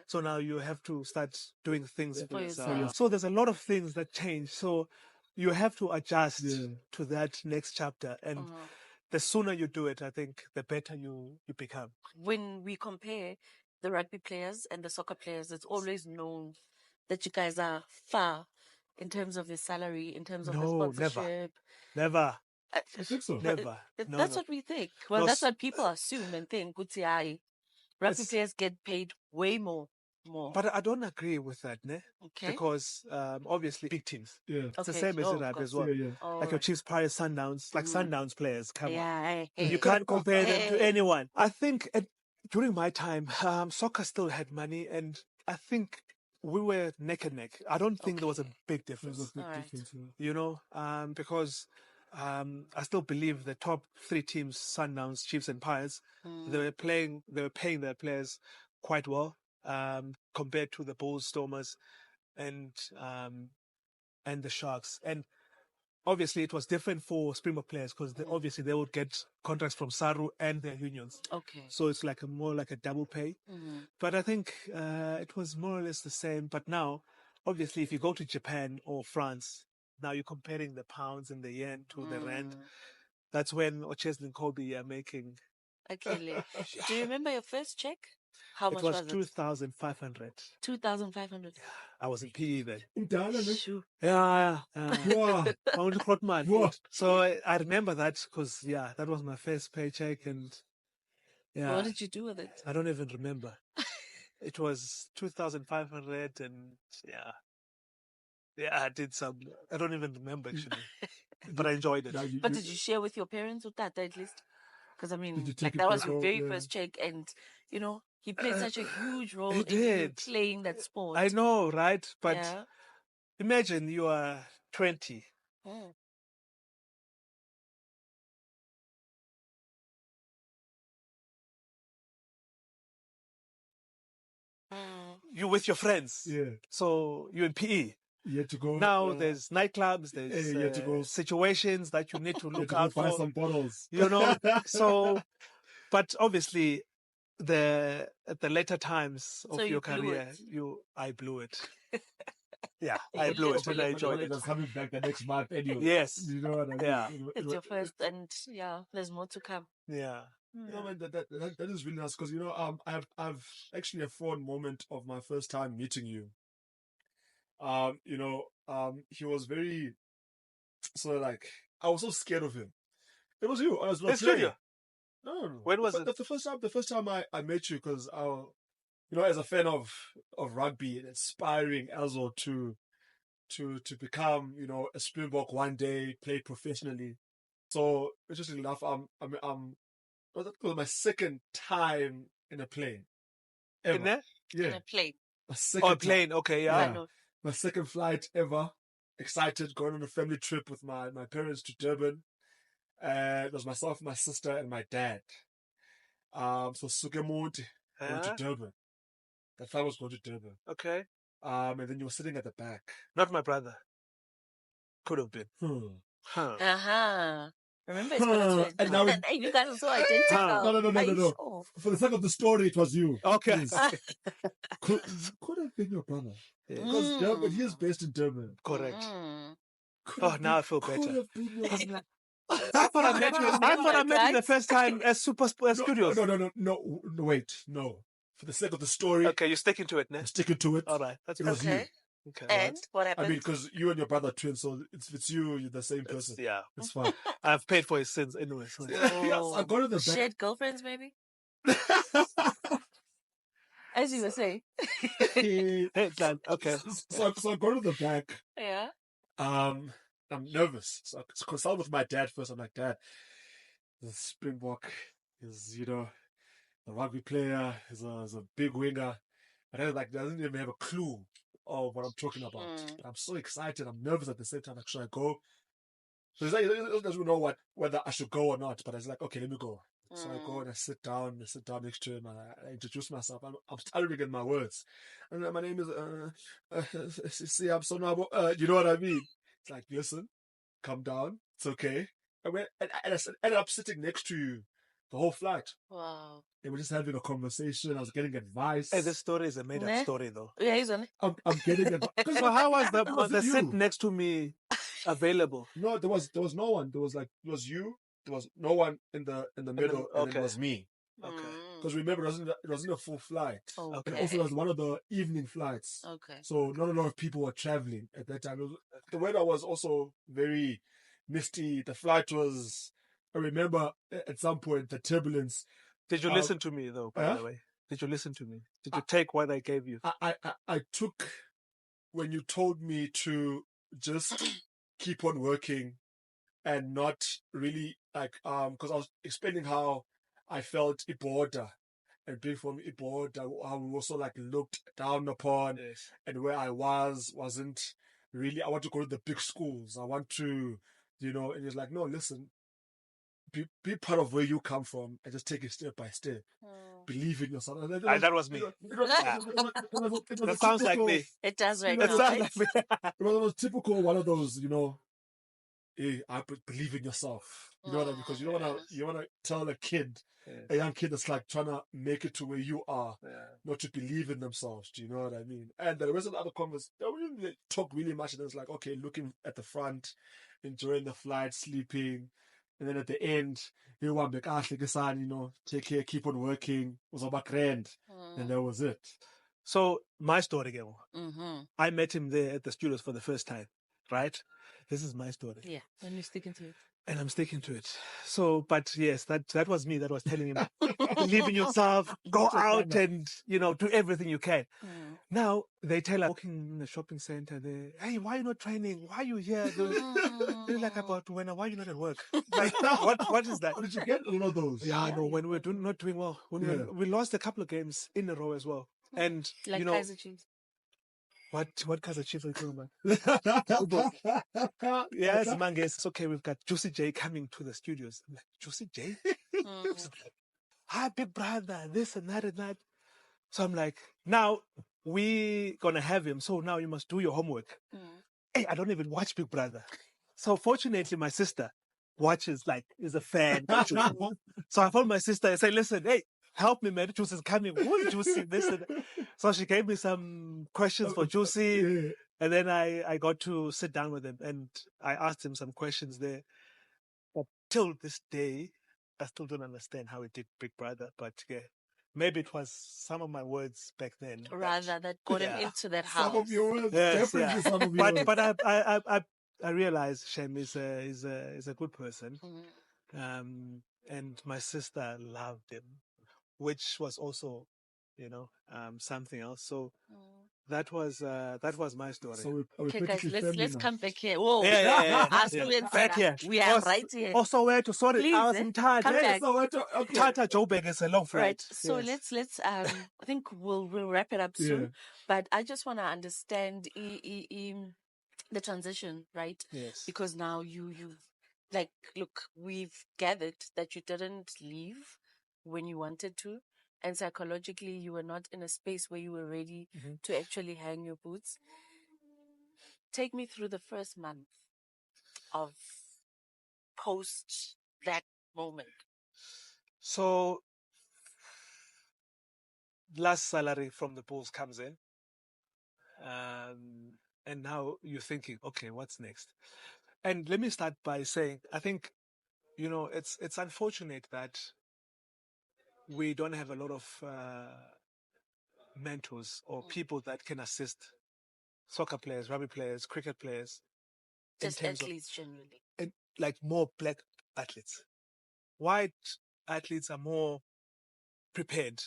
So now you have to start doing things for yourself. So there's a lot of things that change. So you have to adjust to that next chapter. And the sooner you do it, I think the better you become. When we compare the rugby players and the soccer players, it's always known that you guys are far in terms of your salary, in terms of the sponsorship. Never. I think so. Never. That's what we think. Well, that's what people assume and think. Rugby players get paid way more. But I don't agree with that, ne? Okay. Because obviously big teams. It's the same as in rugby as well. Like your Chiefs, Pirates, Sundowns, like Sundowns players. Come on. You can't compare them to anyone. I think during my time, soccer still had money, and I think we were neck and neck. I don't think there was a big difference. You know, because I still believe the top three teams, Sundowns, Chiefs, and Pirates, they were paying their players quite well. Compared to the Bulls, Stormers, and the Sharks. And obviously it was different for Springbok players, because obviously they would get contracts from SARU and their unions. So it's like more like a double pay. But I think it was more or less the same. But now, obviously, if you go to Japan or France, now you're comparing the pounds and the yen to the rand. That's when Ochesne and Kobe are making. Okay. Do you remember your first check? How much was it? 2,500. 2,500. Yeah, I was in PE then. Sure. Yeah. So I remember that, because that was my first paycheck, and what did you do with it? I don't even remember. It was 2,500, and I did some. I don't even remember actually, but I enjoyed it. But did you share with your parents with that at least? Because I mean, like that was your very first check, and you know he played such a huge role in you playing that sport. I know, right? But imagine you are 20. You're with your friends. So you're in PE. You had to go. Now there's nightclubs, there's situations that you need to look out for. Some bottles. You know? So, but obviously, at the later times of your career, I blew it. Yeah, I blew it, and I enjoyed it. It was coming back the next month anyway. Yes. You know what I mean? Yeah. It's your first, and there's more to come. Yeah. No, man, that is really nice, because I've actually a fond moment of my first time meeting you. He was very sort of like, I was so scared of him. It was you. I was not studio. No. When was it? The first time I met you, because as a fan of rugby, aspiring also to become, a Springbok one day, play professionally. So interestingly enough, that was my second time in a plane ever. In there? Yeah, In a plane. my Oh, second plane. Okay, yeah. Yeah, my second flight ever. Excited, going on a family trip with my parents to Durban. It was myself, my sister, and my dad. So Sukemonti going to Huh? Durban. That flight was going to Durban. Okay. And then you were sitting at the back. Not my brother. Could have been. Huh. Uh-huh. Remember, it's got a twin. And now You guys are so identical. no. Are you sure? For the sake of the story, it was you. Okay. Please. could have been your brother. Yes. Because Durban, he is based in Durban. Correct. Mm. Oh, now I feel Could better. have been your brother. I thought I met you. I thought I met you the first time as Studios. No, wait, no. For the sake of the story, Okay, you're sticking to it, ne? I'm sticking to it. All right. That's It was Okay. you. Okay. And what I happened? mean, because you and your brother are twins, so it's you, you're the same person. Yeah. It's fine. I've paid for his sins anyway. So. Yes, I go to the back. Shared girlfriends, maybe? As you were saying. Hey, Dan. Okay. So I go to the back. Yeah. I'm nervous. So I consult with my dad first. I'm like, Dad, the Springbok is, the rugby player, is a big winger. But I doesn't even have a clue of what I'm talking about. But I'm so excited. I'm nervous at the same time. Like, should I go? So he's like, he doesn't know whether I should go or not. But I was like, okay, let me go. So I go and I sit down next to him and I introduce myself. I'm stuttering in my words. And my name is I'm so noble. You know what I mean? It's like, listen, calm down. It's okay. And I ended up sitting next to you the whole flight. Wow. They were just having a conversation. I was getting advice. Hey, this story is a made-up Nah. story, though. Yeah, he's on it. I'm getting advice. So how was That was the you. seat next to me available? No, there was no one. There was you. There was no one in the middle, and then it was me. Okay. Because remember, it wasn't a full flight. Okay. And also, it was one of the evening flights. Okay. So not a lot of people were traveling at that time. The weather was also very misty. The flight was. I remember at some point the turbulence. Did you listen to me though? By the way, did you listen to me? Did you take what I gave you? I took when you told me to just keep on working and not really because I was explaining how I felt Iboda and being from Iboda, how we also looked down upon, Yes. and where I wasn't really. I want to go to the big schools. I want to, and he's like, no, listen, be part of where you come from and just take it step by step. Believe in yourself. That was me. That sounds like me. It does right That now. sounds Right? like me. It was typical one of those, hey, I believe in yourself. You know what I mean? Because you don't wanna tell a kid, a young kid that's trying to make it to where you are, not to believe in themselves. Do you know what I mean? And there was another conversation. We didn't talk really much. And it was like, okay, looking at the front, enjoying the flight, sleeping. And then at the end, take care, keep on working. It was about grand. And that was it. So my story, Gemo. Mm-hmm. I met him there at the studios for the first time, right? This is my story. Yeah, and you're sticking to it. And I'm sticking to it. So, but yes, that was me that was telling him, believe in yourself, go out and, do everything you can. Now, they tell us, walking in the shopping center, hey, why are you not training? Why are you here? They're like, about why are you not at work? Like, what is that? How did you get one of those? Yeah, no, when we're not doing well. We lost a couple of games in a row as well. And, Kaiser Chiefs. What Kaiser Chiefs are you talking about? Yes, Mangus. It's okay. We've got Juicy J coming to the studios. I'm like, Juicy J? Hi, big brother, this and that and that. So I'm like, now we gonna have him. So now you must do your homework. Hey, I don't even watch Big Brother. So fortunately, my sister watches, is a fan. So I phoned my sister and said, listen, hey, help me, man. Juicy is coming. Who is Juicy? This and that. So she gave me some questions for Juicy. And then I got to sit down with him and I asked him some questions there. But till this day, I still don't understand how he did Big Brother. But yeah, maybe it was some of my words back then. Rather, that got him into that house. Some of your words. Yes, Definitely some of your words. But I realized Shem is a good person. And my sister loved him, which was also something else. So that was my story. So we're Okay, guys, practically let's family now. come back here. Whoa, Yeah. Back here. We are right here. Also, where to sorry, Please, I was in Tata. come back. So okay. Tata Joburg is a long flight. Right. So Yes. let's I think we'll wrap it up soon. Yeah. But I just want to understand the transition, right? Yes. Because now you like, look, we've gathered that you didn't leave when you wanted to, and psychologically you were not in a space where you were ready to actually hang your boots. Take me through the first month of post that moment. So last salary from the Bulls comes in. And now you're thinking, okay, what's next? And let me start by saying, I think, it's unfortunate that we don't have a lot of mentors or people that can assist soccer players, rugby players, cricket players, Just in terms athletes generally. and like more black athletes. White athletes are more prepared.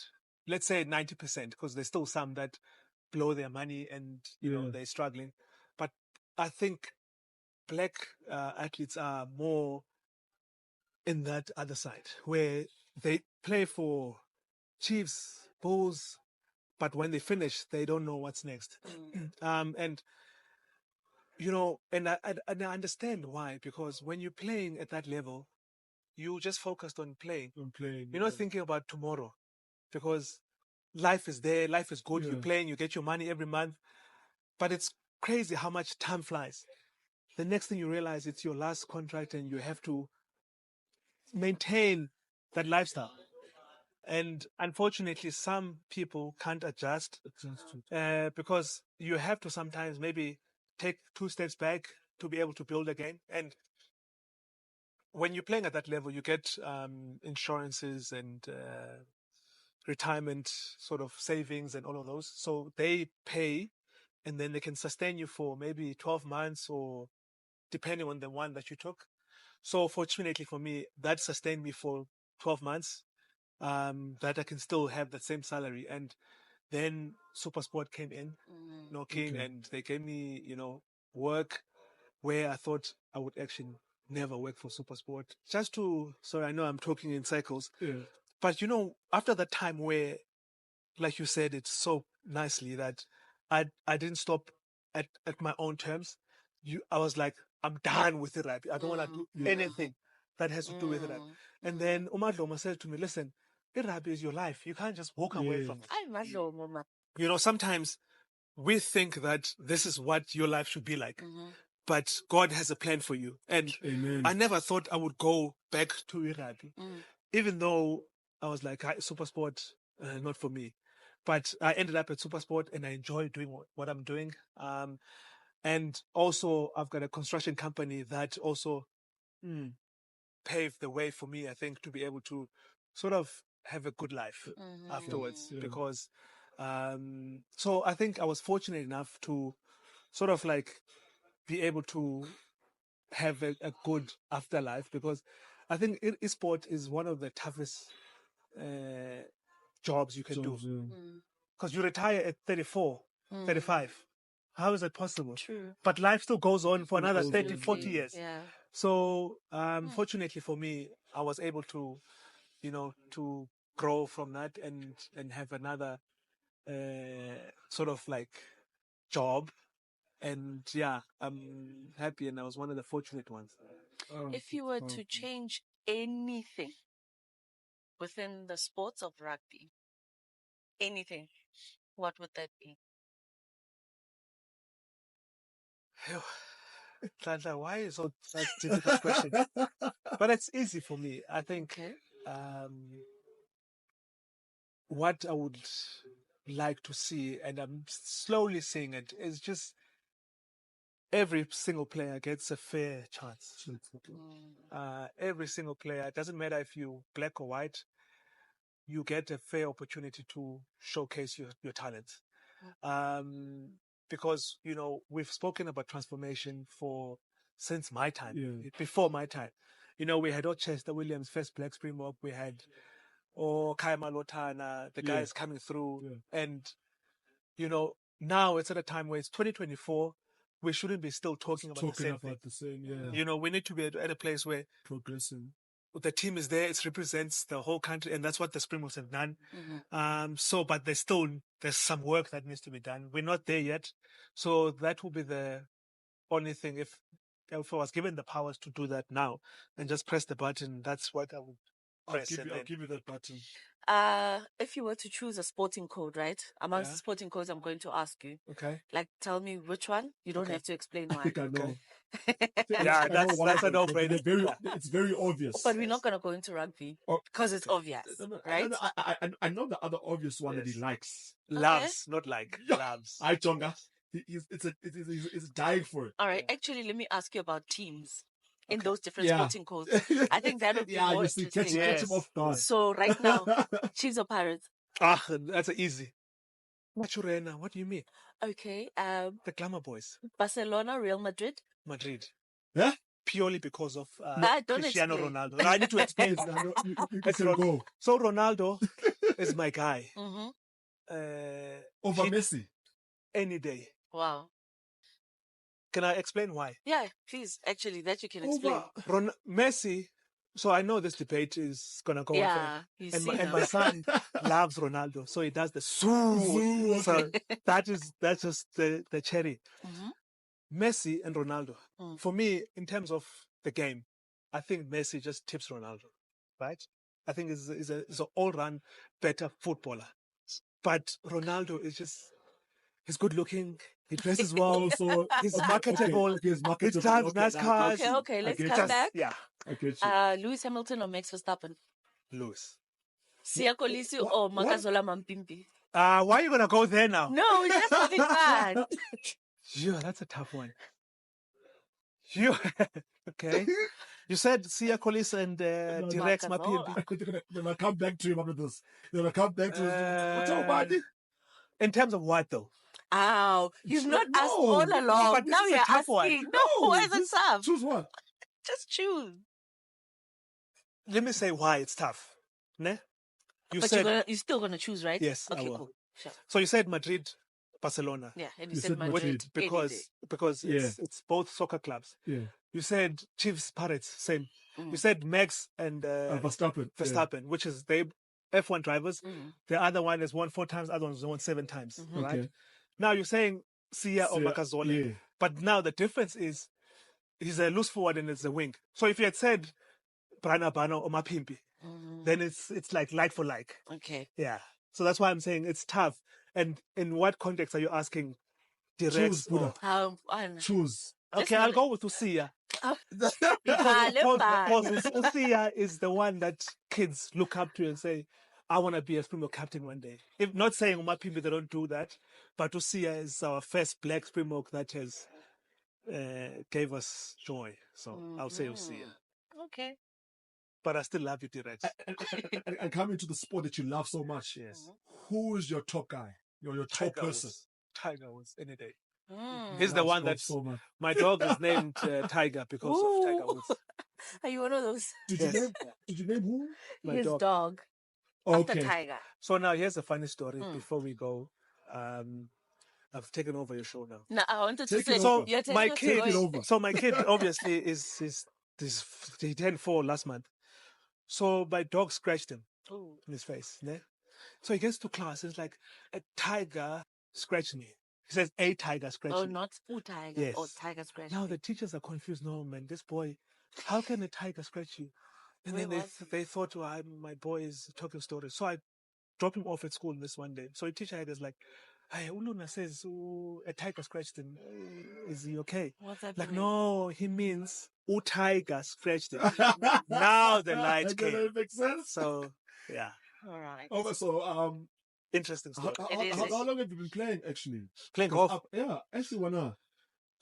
Let's say 90%, because there's still some that blow their money and they're struggling. But I think black athletes are more in that other side where they play for Chiefs, Bulls, but when they finish, they don't know what's next. And and I understand why, because when you're playing at that level, you just focused on playing. You're not thinking about tomorrow, because life is there, life is good. You're playing, you get your money every month, but it's crazy how much time flies. The next thing you realize, it's your last contract, and you have to maintain that lifestyle. And unfortunately, some people can't adjust because you have to sometimes maybe take 2 steps back to be able to build again. And when you're playing at that level, you get insurances and retirement sort of savings and all of those. So they pay, and then they can sustain you for maybe 12 months or depending on the one that you took. So fortunately for me, that sustained me for 12 months, that I can still have that same salary. And then SuperSport came in, knocking, and they gave me, work where I thought I would actually never work for SuperSport. Sorry, I know I'm talking in circles, but after that time where, like you said it so nicely, that I didn't stop at my own terms. I was like, I'm done with it. I don't want to do anything that has to do with it. And then Umadloma said to me, listen, rugby is your life. You can't just walk away from it. Sometimes we think that this is what your life should be like, but God has a plan for you. And I never thought I would go back to rugby, even though I was like, SuperSport, not for me. But I ended up at SuperSport, and I enjoy doing what I'm doing. And also, I've got a construction company that also paved the way for me, I think, to be able to sort of have a good life afterwards. Because, so I think I was fortunate enough to sort of like be able to have a good afterlife, because I think sport is one of the toughest jobs you can do. Because you retire at 34, 35. How is that possible? True. But life still goes on for another 30, 40 years. Yeah. So, fortunately for me, I was able to, to grow from that and have another sort of like job. And yeah, I'm happy, and I was one of the fortunate ones. If you were to change anything within the sports of rugby, anything, what would that be? Nhlanhla, why is such a difficult question? But it's easy for me. I think what I would like to see, and I'm slowly seeing it, is just every single player gets a fair chance. Every single player, it doesn't matter if you're black or white, you get a fair opportunity to showcase your talent. Because, we've spoken about transformation since my time, before my time. We had Chester Williams, first black Springbok. We had or Kaya Malotana, the Yeah. guys coming through. Yeah. And, you know, now it's at a time where it's 2024. We shouldn't be still talking about the same thing. The same, yeah. You know, we need to be at a place where Progressing. the team is there. It represents the whole country, and that's what the Springboks have done. But there's some work that needs to be done. We're not there yet, so that will be the only thing. If I was given the powers to do that now and just press the button, that's what I would press. I'll give you that button. If you were to choose a sporting code, right? Amongst the sporting codes, I'm going to ask you. Okay. Like, tell me which one. You don't have to explain why. I think I know. Yeah, that's a no-brainer. It's very obvious. But we're not going to go into rugby because it's obvious, right? I know the other obvious one that he likes. Loves, not like loves. I Tonga. He's dying for it. All right. Actually, let me ask you about teams in those different sporting codes. I think that would be more interesting. Catch him off guard. So right now, Chiefs or Pirates? That's easy. Machurena, what do you mean? Okay. The Glamour Boys. Barcelona, Real Madrid. Madrid. Yeah? Purely because of don't Cristiano explain. Ronaldo. I need to explain. You can go. So Ronaldo is my guy. Over Messi? Any day. Wow. Can I explain why? Yeah, please. Actually, that you can explain. Messi. So I know this debate is gonna go on. And my son loves Ronaldo, so he does the zoo. So that's just the cherry. Messi and Ronaldo. For me, in terms of the game, I think Messi just tips Ronaldo, right? I think he's an all-round better footballer. But Ronaldo is just, he's good looking. He dresses well, so he's marketable. He drives nice cars. Okay, let's come back. Yeah. Lewis Hamilton or Max Verstappen? Lewis. Siya Kolisi or Makazola Mampimpi? Why are you going to go there now? No, it's just having fun. Yeah, that's a tough one. Okay. You said Siya Kolisi and T-Rex Mapimpi. They're going to come back to him after this. They're going to come back to him. In terms of what, though? Oh, you've not asked all along. Now you're asking. One. No, why is it tough? Choose one. Just choose. Let me say why it's tough. Ne? You're still going to choose, right? Yes, okay, I will. Cool. Sure. So you said Madrid, Barcelona. Yeah, and you said Madrid. Because it's both soccer clubs. Yeah. You said Chiefs, Pirates, same. You said Max and Verstappen, which is they F1 drivers. The other one has won 4 times, the other one has won 7 times. Right? Okay. Now you're saying Siya or Makazola. Yeah. But now the difference is he's a loose forward and it's a wing. So if you had said Brana Bano or Mapimpi, then it's like for like. Okay. Yeah. So that's why I'm saying it's tough. And in what context are you asking? Choose, Buddha. Choose. Okay, I'll go with Usia. Usia is the one that kids look up to and say, I want to be a Springbok captain one day. If not saying Umapimpi, they don't do that. But Usia is our first black Springbok that has gave us joy. So I'll say Usia. Okay. But I still love you, T-Rex. And coming to the sport that you love so much, yes. Who is your top guy? Your top person? Tiger Woods, any day. He's the one that's... So my dog is named Tiger because of Tiger Woods. Are you one of those? Did you name who? His dog. Okay. After Tiger. So now here's a funny story before we go. I've taken over your show now. No, I wanted to say my kid obviously he turned 4 last month. So my dog scratched him in his face. Yeah? So he gets to class. It's like a tiger scratched me. He says a tiger scratched me. Oh, not a tiger. Yes. Or tiger scratched now me. the teachers are confused. No, man, this boy, how can a tiger scratch you? And then they thought, my boy is talking stories. So I dropped him off at school this one day. So the teacher was like, hey, Uluna says a tiger scratched him. Is he okay? What's that? Like, no, he means tiger scratched him. Now the light came. That makes sense. So, yeah. All right. Oh, so, interesting story. How long have you been playing, actually? Playing golf? Yeah, actually, why not?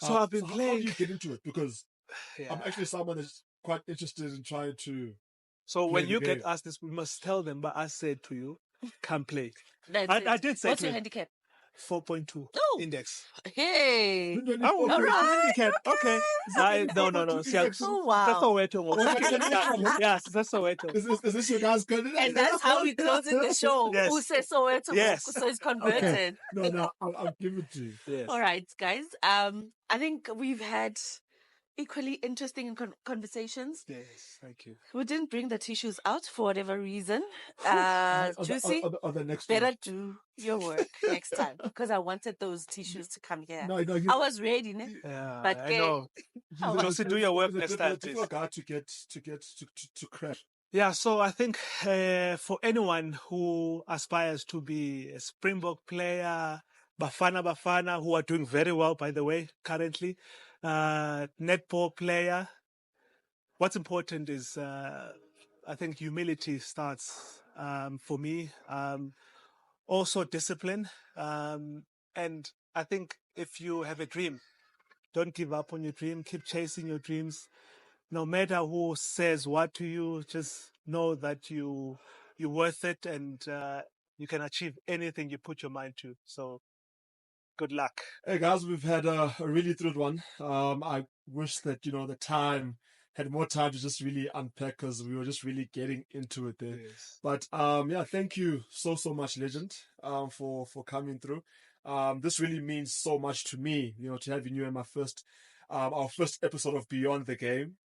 So I've been playing. How do you get into it? Because I'm actually someone that's quite interested in trying to. So when you get asked this, we must tell them, but I said to you, come play. I did say what's your handicap? 4.2 Oh. index. Hey. Oh, All right. Okay. No. Oh, wow. Yes, that's Soweto. Is this your guys' credit? And that's how we closing the show. Yes. Who says Soweto? Yes. So it's converted. Okay. No, I'll give it to you. Yes. All right, guys. I think we've had equally interesting conversations. Yes, thank you. We didn't bring the tissues out for whatever reason. Juicy, Or the next better one. do your work next time because I wanted those tissues to come here. No, I was ready, ne? Yeah, But I know. Josie, do your work next time, please. Guy to crash. Yeah, so I think for anyone who aspires to be a Springbok player, Bafana, who are doing very well, by the way, currently, netball player, what's important is, I think humility starts for me. Also discipline. And I think if you have a dream, don't give up on your dream. Keep chasing your dreams. No matter who says what to you, just know that you're worth it and you can achieve anything you put your mind to. So good luck. Hey guys, we've had a really thrilled one. I wish that, the time had more time to just really unpack because we were just really getting into it there. Yes. But yeah, thank you so much, Legend, for coming through. This really means so much to me, to have you in my first our first episode of Beyond the Game.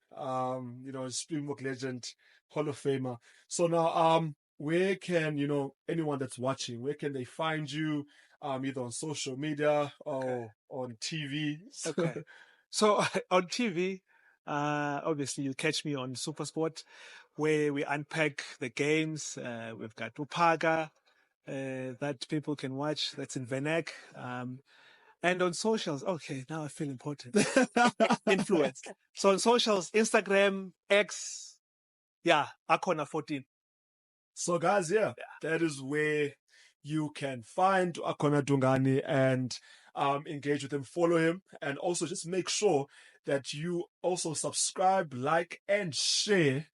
Springbok Legend, Hall of Famer. So now where can, anyone that's watching, where can they find you? Either on social media or on TV. Okay. So on TV, obviously you catch me on SuperSport, where we unpack the games. We've got Upaga that people can watch. That's in Venek. And on socials, okay, now I feel important. Influence. So on socials, Instagram, X, Akona 14. So guys, that is where you can find Akona Ndungane and engage with him, follow him, and also just make sure that you also subscribe, like, and share.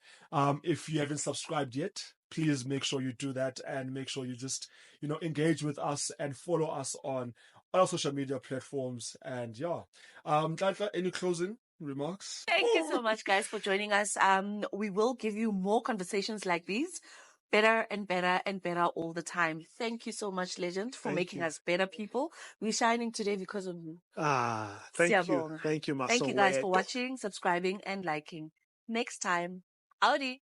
If you haven't subscribed yet, please make sure you do that and make sure you just, engage with us and follow us on all social media platforms. And Nhlanhla, any closing remarks? Thank you so much, guys, for joining us. We will give you more conversations like these. Better and better and better all the time. Thank you so much, Legend, for making us better people. We're shining today because of you. Thank you. Thank you, Thank you guys for watching, subscribing, and liking. Next time, Audi.